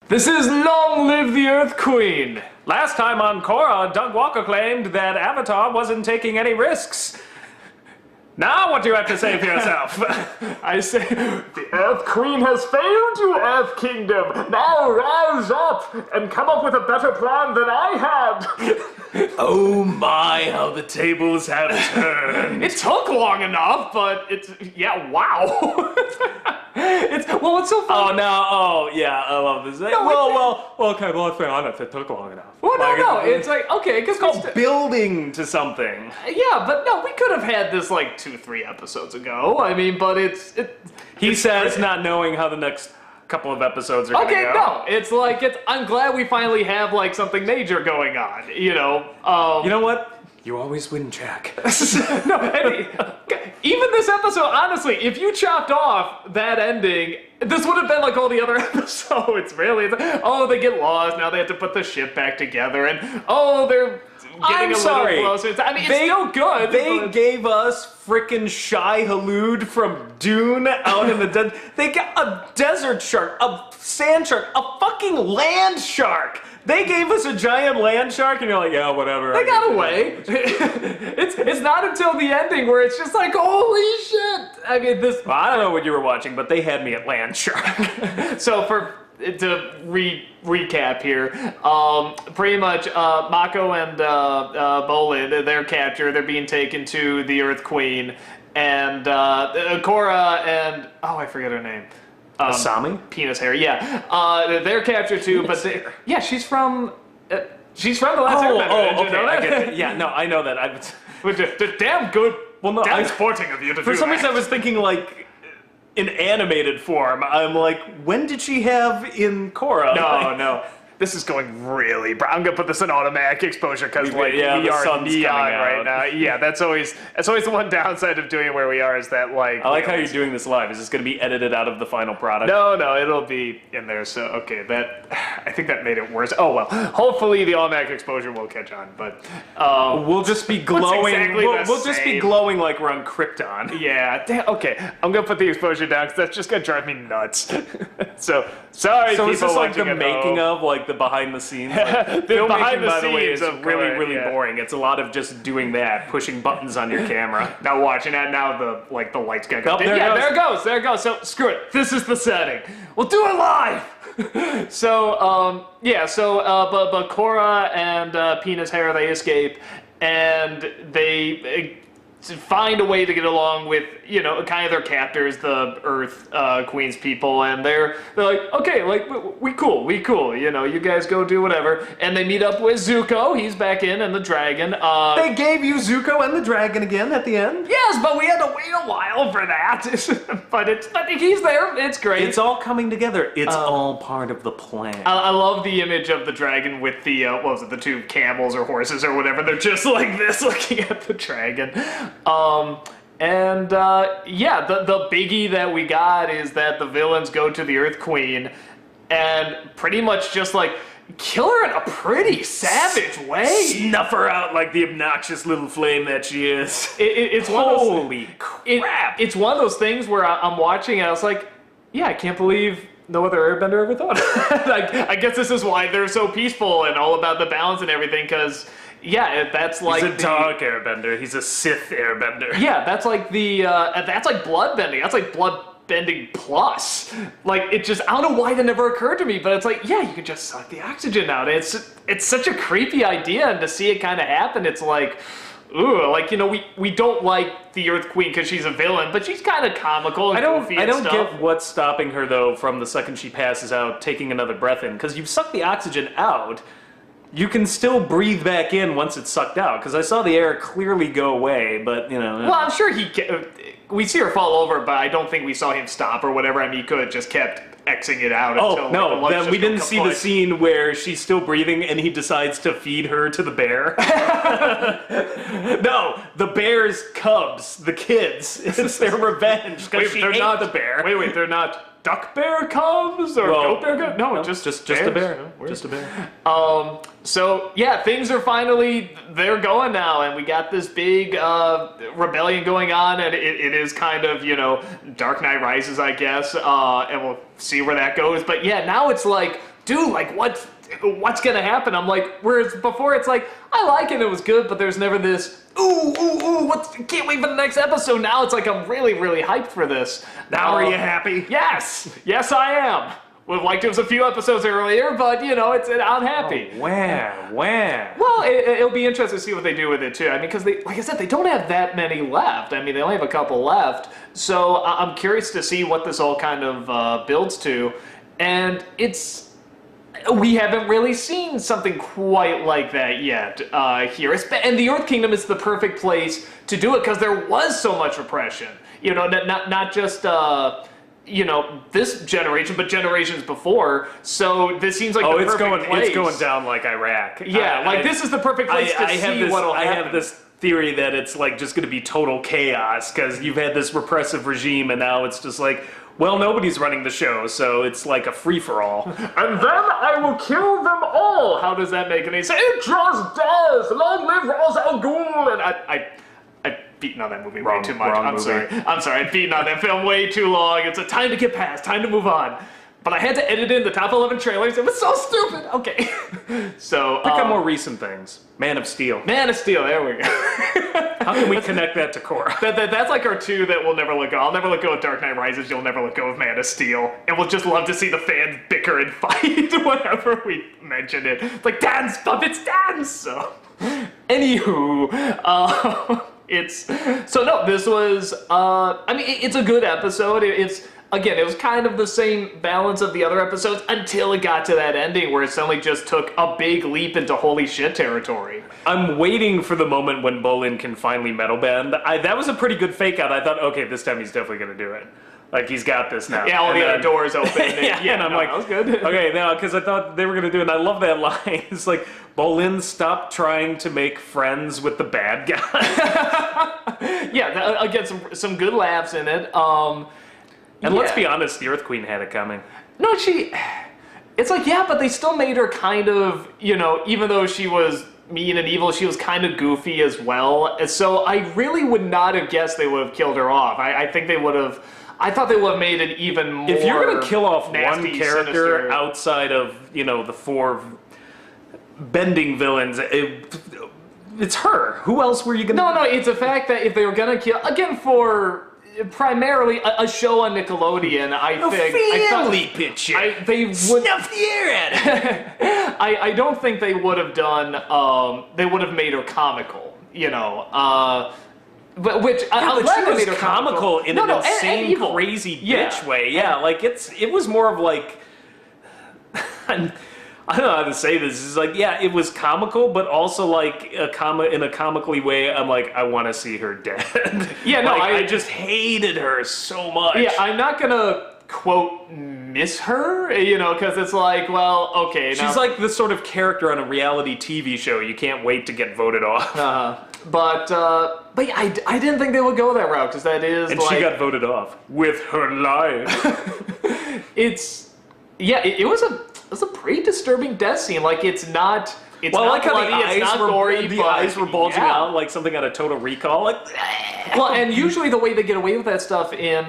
This is Long Live the Earth Queen! Last time on Korra, Doug Walker claimed that Avatar wasn't taking any risks. Now what do you have to say for yourself? I say, the Earth Queen has failed you, Earth Kingdom. Now rise up and come up with a better plan than I had. Oh my, how the tables have turned. It took long enough, but yeah, wow. What's so funny? Yeah, I love this. Okay, well, let's be honest, it took long enough. Well, it's like, okay, because it's called building to something. Yeah, but no, we could have had this like 2-3 episodes ago. I mean, but He says not knowing how the next couple of episodes are going to go. Okay, no, I'm glad we finally have like something major going on, you know. You know what? You always win, Jack. No, even this episode, honestly, if you chopped off that ending, this would have been like all the other episodes, really. They get lost, now they have to put the ship back together, and they're getting a little closer. I mean, it's still good. They gave us frickin' Shai Halud from Dune out in the desert. They got a desert shark, a sand shark, a fucking land shark. They gave us a giant land shark, and you're like, yeah, whatever. They got away. It's not until the ending where it's just like, holy shit. I mean, Well, I don't know what you were watching, but they had me at land shark. So to recap here, pretty much Mako and Bolin, they're captured. They're being taken to the Earth Queen, and Korra and I forget her name. Asami? Penis hair, yeah. They're captured too, but she's from the last Airbender. Okay, I get it. Yeah, no, I know that. Damn good. Well, no, damn sporting of you to do for some that. reason I was thinking like in animated form. I'm like, when did she have in Korra? No. This is going really bright. I'm gonna put this in automatic exposure because we are sun's neon coming out right now. Yeah, that's always the one downside of doing it where we are is that like. I like how you're doing this live. Is this gonna be edited out of the final product? No, it'll be in there. So okay, I think that made it worse. Oh well, hopefully the automatic exposure will catch on. But we'll just be glowing. Exactly we'll just be glowing like we're on Krypton. Yeah. Okay, I'm gonna put the exposure down because that's just gonna drive me nuts. So sorry, so people is this like the watching making of like the behind the scenes? Like, the behind the by the way, scenes is of really Korra, boring. It's a lot of just doing that, pushing buttons on your camera. Now watching that, now the light's gonna go. Oh, there it goes. So screw it. This is the setting. We'll do it live. But Korra and Penis Hair, they escape, and they find a way to get along with, kind of their captors, the Earth Queen's people, and they're like, okay, like, we cool, you guys go do whatever, and they meet up with Zuko, he's back in, and the dragon. They gave you Zuko and the dragon again at the end? Yes, but we had to wait a while for that. but he's there, it's great. It's all coming together. It's all part of the plan. I love the image of the dragon with the, the two camels or horses or whatever, they're just like this looking at the dragon. The biggie that we got is that the villains go to the Earth Queen and pretty much just like kill her in a pretty savage way. Snuff her out like the obnoxious little flame that she is. It's holy crap. It's one of those things where I'm watching and I was like, yeah, I can't believe no other airbender ever thought. I guess this is why they're so peaceful and all about the balance and everything, because that's like he's a dark airbender. He's a Sith airbender. Yeah, that's like that's like blood bending. That's like blood bending plus. Like it just, I don't know why that never occurred to me, but it's like, yeah, you can just suck the oxygen out. It's such a creepy idea, and to see it kind of happen, it's like, ooh, like, we don't like the Earth Queen because she's a villain, but she's kind of comical and goofy and stuff. I don't get what's stopping her though from the second she passes out taking another breath in, because you've sucked the oxygen out. You can still breathe back in once it's sucked out, because I saw the air clearly go away, but, Well, I'm sure we see her fall over, but I don't think we saw him stop or whatever. I mean, he could have just kept Xing it out until... no, then we didn't see the scene where she's still breathing and he decides to feed her to the bear. No, the bear's cubs, the kids. It's their revenge, because she ate the bear. Wait, they're not... duck bear cubs or goat bear cubs? No, just a bear. Just a bear. So yeah, things are they're going now, and we got this big rebellion going on, and it is kind of, Dark Knight Rises, I guess, and we'll see where that goes. But yeah, now it's like dude, like, what's gonna happen? I'm like, whereas before it's like, I like it was good, but there's never this, can't wait for the next episode. Now it's like, I'm really, really hyped for this. Now are you happy? Yes, I am. Would have liked it was a few episodes earlier, but I'm happy. Oh, when? Well, it'll be interesting to see what they do with it too. I mean, because like I said, they don't have that many left. I mean, they only have a couple left. So I'm curious to see what this all kind of builds to. And we haven't really seen something quite like that yet here. And the Earth Kingdom is the perfect place to do it because there was so much repression. Not just this generation, but generations before. So this seems like the perfect place. It's going down like Iraq. Yeah, this is the perfect place to see what'll happen. I have this theory that it's like just going to be total chaos because you've had this repressive regime and now it's just like, well, nobody's running the show, so it's like a free-for-all. And then I will kill them all! How does that make any sense? It draws death! Long live Ra's al Ghul! And I've beaten on that movie way too much. I'm sorry. I've beaten on that film way too long. It's a time to get past, time to move on. But I had to edit in the top 11 trailers. It was so stupid! Okay. So, pick up more recent things. Man of Steel. There we go. How can we connect that to Korra? That's like our two that we'll never let go. I'll never let go of Dark Knight Rises. You'll never let go of Man of Steel. And we'll just love to see the fans bicker and fight whenever we mention it. It's like, dance, puppets, dance! So, anywho, this was, it's a good episode. Again, it was kind of the same balance of the other episodes until it got to that ending where it suddenly just took a big leap into holy shit territory. I'm waiting for the moment when Bolin can finally metal bend. That was a pretty good fake out. I thought, okay, this time he's definitely going to do it. Like, he's got this now. Yeah, all the other doors open. And I'm like, that was good. Okay, now, because I thought they were going to do it, and I love that line. It's like, Bolin, stop trying to make friends with the bad guy. Yeah, again, some good laughs in it. And let's be honest, the Earth Queen had it coming. No, it's like, yeah, but they still made her kind of, even though she was mean and evil, she was kind of goofy as well. And so I really would not have guessed they would have killed her off. I think they would have, I thought they would have made it even more if you're going to kill off nasty, one character sinister. outside of, the four bending villains, it's her. Who else were you going to... No, it's the fact that if they were going to kill, again, for... primarily a show on Nickelodeon, family picture. They would snuff the air at it. I don't think they would have done. They would have made her comical, But which I'm glad they made her comical in an insane, and crazy bitch way. Yeah, like it was more of like. I don't know how to say this. It's like, yeah, it was comical, but also like in a comically way. I'm like, I want to see her dead. Yeah, no, I just hated her so much. Yeah, I'm not gonna quote miss her, because it's like, well, okay. She's like the sort of character on a reality TV show. You can't wait to get voted off. But yeah, I didn't think they would go that route because that is. And she got voted off with her life. It was a pretty disturbing death scene. Like, it's not like how bloody, the eyes were bulging yeah. out like something out of Total Recall. Like, well, and usually the way they get away with that stuff in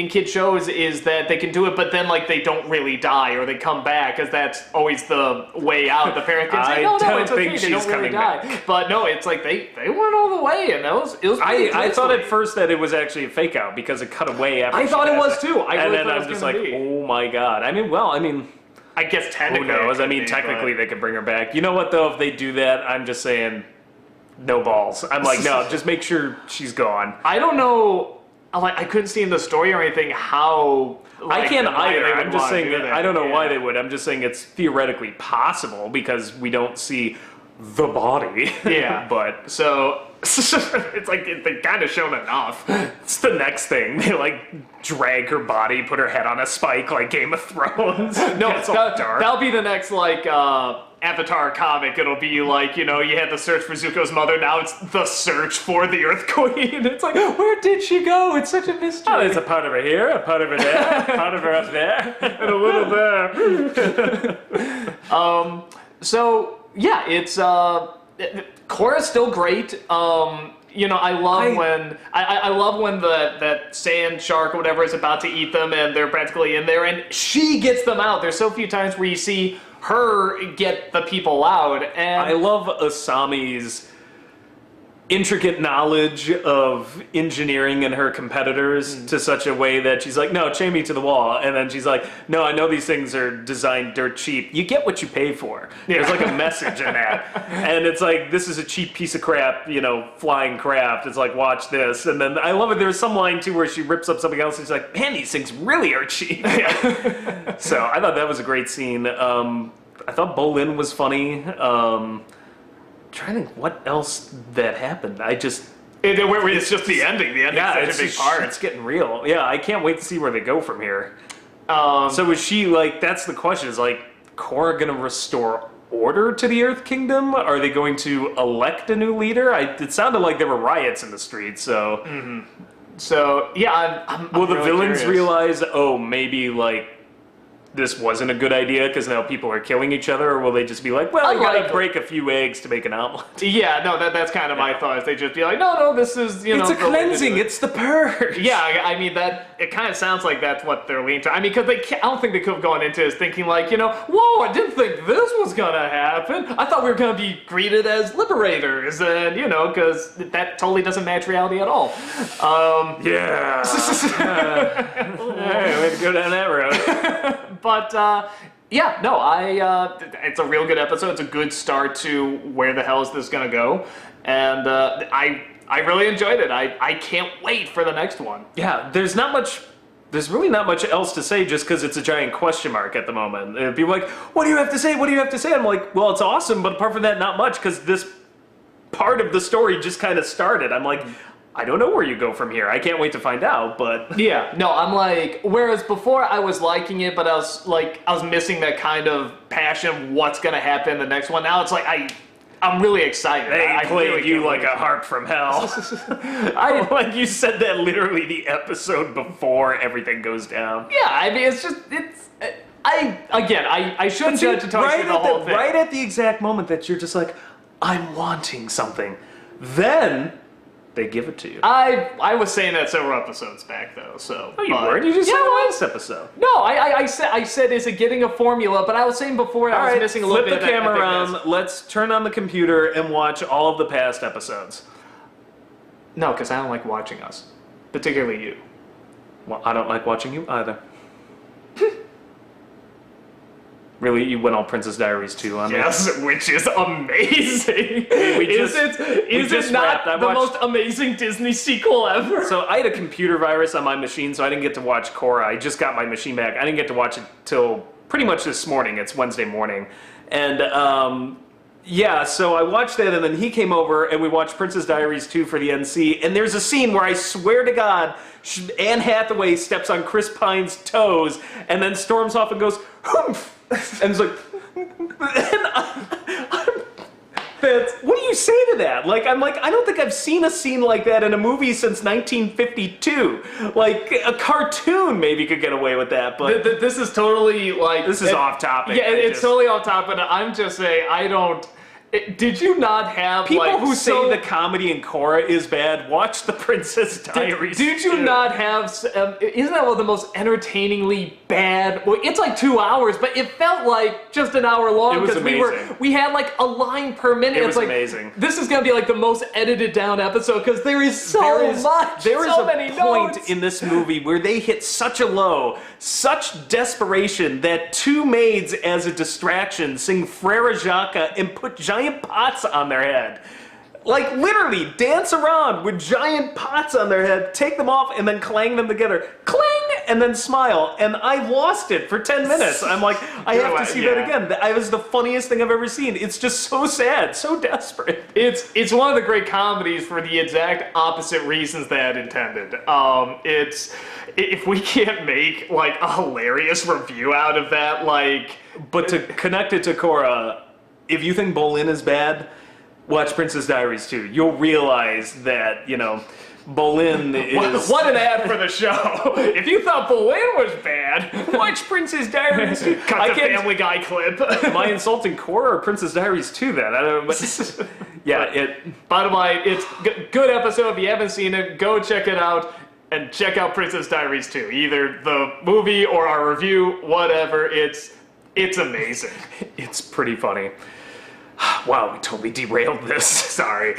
kid shows is that they can do it, but then like they don't really die or they come back, because that's always the way out. The parent can say, no, it's okay, they don't really die. Back. But no, it's like they went all the way, and it was I thought at first that it was actually a fake out because it cut away after. I thought it was too. And then I'm just like, oh my god. I guess technically. Who knows? Technically they could bring her back. You know what, though? If they do that, I'm just saying, no balls. I'm like, no, just make sure she's gone. I don't know. I couldn't see in the story or anything how. I can't either. I'm just saying that I don't know why they would. I'm just saying it's theoretically possible because we don't see the body. Yeah. But so. It's like they kind of shown enough. It's the next thing. They like drag her body, put her head on a spike like Game of Thrones. No, it's all dark. That'll be the next like Avatar comic. It'll be like, you had the search for Zuko's mother. Now it's the search for the Earth Queen. It's like, where did she go? It's such a mystery. Oh, there's a part of her here, a part of her there, a part of her up there, and a little there. So yeah, it's. Korra's still great. I love when I love when that sand shark or whatever is about to eat them, and they're practically in there, and she gets them out. There's so few times where you see her get the people out, and I love Asami's intricate knowledge of engineering and her competitors to such a way that she's like, no, chain me to the wall. And then she's like, no, I know these things are designed dirt cheap. You get what you pay for. Yeah. There's like a message in that. And it's like, this is a cheap piece of crap, flying craft. It's like, watch this. And then I love it. There's some line too where she rips up something else and she's like, man, these things really are cheap. So I thought that was a great scene. I thought Bolin was funny. Trying to think what else that happened. It's just the ending. The ending's such a big part. It's getting real. Yeah, I can't wait to see where they go from here. So is she that's the question, is Korra gonna restore order to the Earth Kingdom? Are they going to elect a new leader? It sounded like there were riots in the streets, so... Mm-hmm. So, yeah, I'm Will the really villains curious. realize, maybe, this wasn't a good idea because now people are killing each other, or will they just be like, well, you gotta break a few eggs to make an omelet? Yeah, no, that's kind of my thoughts. They just be like, no, this is, it's a cleansing, it's the purge. Yeah, I mean, it kind of sounds like that's what they're leaning to. I mean, because I don't think they could have gone into this thinking whoa, I didn't think this was gonna happen. I thought we were gonna be greeted as liberators, and, because that totally doesn't match reality at all. Yeah. Hey, way to go down that road. But, it's a real good episode. It's a good start to where the hell is this going to go. And I really enjoyed it. I can't wait for the next one. Yeah, there's really not much else to say just because it's a giant question mark at the moment. And people are like, what do you have to say? What do you have to say? I'm like, well, it's awesome, but apart from that, not much, because this part of the story just kind of started. I'm like, I don't know where you go from here. I can't wait to find out, but... Yeah, no, I'm like... Whereas before I was liking it, but I was missing that kind of passion, what's going to happen in the next one. Now it's like, I'm really excited. They played you like a harp from hell. Like you said that literally the episode before everything goes down. Yeah, I mean, I shouldn't judge until I see the whole thing. Right at the exact moment that you're just like, I'm wanting something. Then... they give it to you. I was saying that several episodes back, though. So no, you weren't. You just said it last episode. No, I said is it getting a formula? But I was saying before I was missing a little bit. Flip the camera around. Let's turn on the computer and watch all of the past episodes. No, because I don't like watching us, particularly you. Well, I don't like watching you either. Really, you went all Princess Diaries too on me. Yes, which is amazing. Is it not the most amazing Disney sequel ever? So I had a computer virus on my machine, so I didn't get to watch Korra. I just got my machine back. I didn't get to watch it till pretty much this morning. It's Wednesday morning. And so I watched that, and then he came over, and we watched Princess Diaries 2 for the NC, and there's a scene where I swear to God, Anne Hathaway steps on Chris Pine's toes, and then storms off and goes, humph! And it's like, what do you say to that? I'm like, I don't think I've seen a scene like that in a movie since 1952. Like, a cartoon maybe could get away with that, but... This is totally, this is off topic. Yeah, it's totally off topic, but I'm just saying, I don't... Did you not have people who say the comedy in Korra is bad? Watch the Princess Diaries. Did you not have? Isn't that one of the most entertainingly bad? Well, it's like 2 hours, but it felt like just an hour long. It was amazing. We had like a line per minute. It was amazing. This is gonna be like the most edited down episode because there is so much. There is so a many point notes in this movie where they hit such a low, such desperation that two maids as a distraction sing Frere Jacques and put giant pots on their head. Like, literally, dance around with giant pots on their head, take them off, and then clang them together. Clang! And then smile. And I lost it for 10 minutes. I'm like, I have to see that again. That was the funniest thing I've ever seen. It's just so sad, so desperate. It's one of the great comedies for the exact opposite reasons that intended. If we can't make, like, a hilarious review out of that, like... But to connect it to Korra, if you think Bolin is bad, watch Princess Diaries 2. You'll realize that, Bolin is... What an ad for the show! If you thought Bolin was bad, watch Princess Diaries. Cut the Family Guy clip. Am I insulting Korra or Princess Diaries too? Then I don't know. But yeah, Bottom line, it's good episode. If you haven't seen it, go check it out. And check out Princess Diaries too. Either the movie or our review, whatever. It's amazing. It's pretty funny. Wow, we totally derailed this. Sorry.